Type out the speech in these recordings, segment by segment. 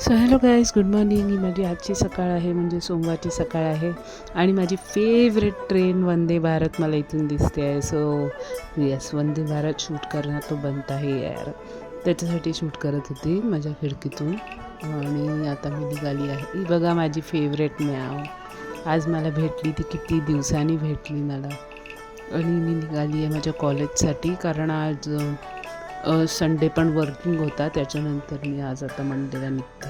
So hello guys, good morning. ही माझी आजची सकाळ आहे, म्हणजे सोमवारची सकाळ आहे. आणि माझी फेवरेट ट्रेन वंदे भारत मला इथून दिसते आहे. So yes, Vande Bharat shoot करणं तो बनता है यार. त्याच्यासाठी शूट करत होती माझ्या खिडकीतून. आणि आता मी निघाली आहे. ही बघा माझी फेवरेट म्याव. आज मला भेटली, ती किती दिवसांनी भेटली मला. आणि मी निघाली आहे माझ्या कॉलेजसाठी, कारण आज संडे पण वर्किंग होता. त्याच्यानंतर मी आज आता मंडेला निघते.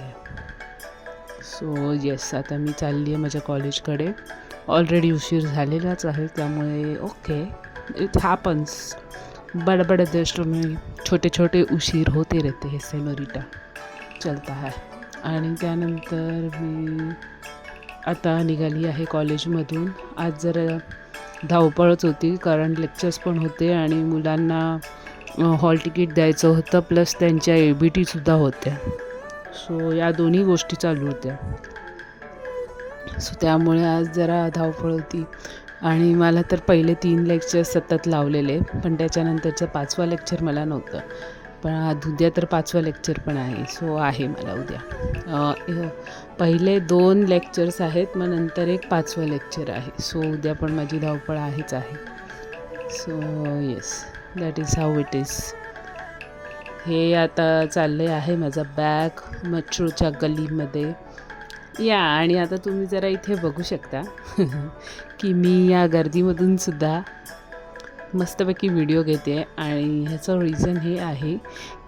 सो येस, आता मी चालली आहे माझ्या कॉलेजकडे. ऑलरेडी उशीर झालेलाच आहे, त्यामुळे ओके, इट हॅपन्स. बडबड देशों में छोटे छोटे उशीर होते रहते हैं सेनोरिटा, चलता है. आणि त्यानंतर मी आता निघाली आहे कॉलेजमधून. आज जरा धावपळच होती, कारण लेक्चर्स पण होते आणि मुलांना हॉल तिकीट द्यायचं होतं, प्लस त्यांच्या ABTसुद्धा होत्या. सो या दोन्ही गोष्टी चालू होत्या. सो त्यामुळे आज जरा धावपळ होती. आणि मला तर पहिले 3 लेक्चर सतत लावलेले, पण त्याच्यानंतरचं 5वा लेक्चर मला नव्हतं. पण आज उद्या तर 5वा लेक्चर पण आहे. सो आहे मला उद्या पहिले 2 लेक्चर्स आहेत, मग नंतर एक 5वं लेक्चर आहे. सो उद्या पण माझी धावपळ आहेच आहे. So yes, that is how it is. हे आता चालले आहे माझा बॅग मेट्रोच्या गल्लीमध्ये. या आणि आता तुम्ही जरा इथे बघू शकता की मी या गर्दीमधून सुद्धा मस्तपैकी व्हिडिओ घेते. आणि ह्याचं रिझन हे आहे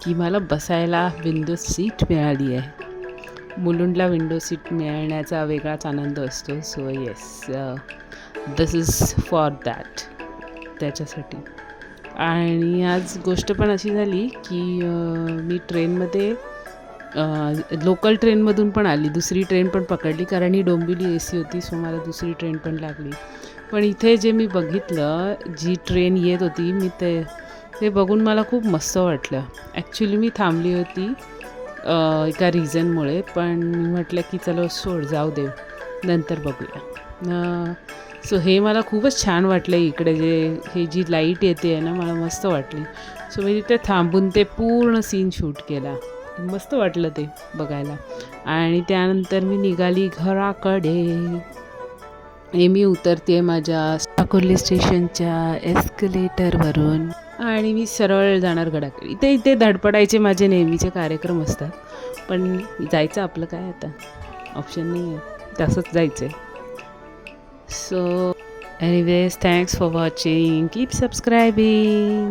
की मला बसायला विंडो सीट मिळाली आहे. मुलुंडला विंडो सीट मिळण्याचा वेगळाच आनंद असतो. So yes, this is for that, त्याच्यासाठी. आणि आज गोष्ट पण अशी झाली की मी ट्रेनमध्ये लोकल ट्रेनमधून पण आली, दुसरी ट्रेन पण पकडली, कारण ही डोंबिवली AC होती. सो मला दुसरी ट्रेन पण लागली. पण इथे जे मी बघितलं, जी ट्रेन येत होती, मी ते बघून मला खूप मस्त वाटलं. ॲक्च्युली मी थांबली होती एका रिझनमुळे, पण मी म्हटलं की चलो सोड, जाऊ दे, नंतर बघूया. सो हे मला खूपच छान वाटलं. इकडे हे जी लाईट येते आहे ना, मला मस्त वाटली. सो मी तिथे थांबून ते पूर्ण सीन शूट केला. मस्त वाटलं ते बघायला. आणि त्यानंतर मी निघाली घराकडे. मी उतरते माझ्या साकोर्ली स्टेशनच्या एस्केलेटरवरून आणि मी सरळ जाणार घराकडे. इथे धडपडायचे माझे नेहमीचे कार्यक्रम असतात, पण जायचं आपलं काय, आता ऑप्शन नाही आहे, तसंच जायचं आहे. So anyways, thanks for watching. Keep subscribing.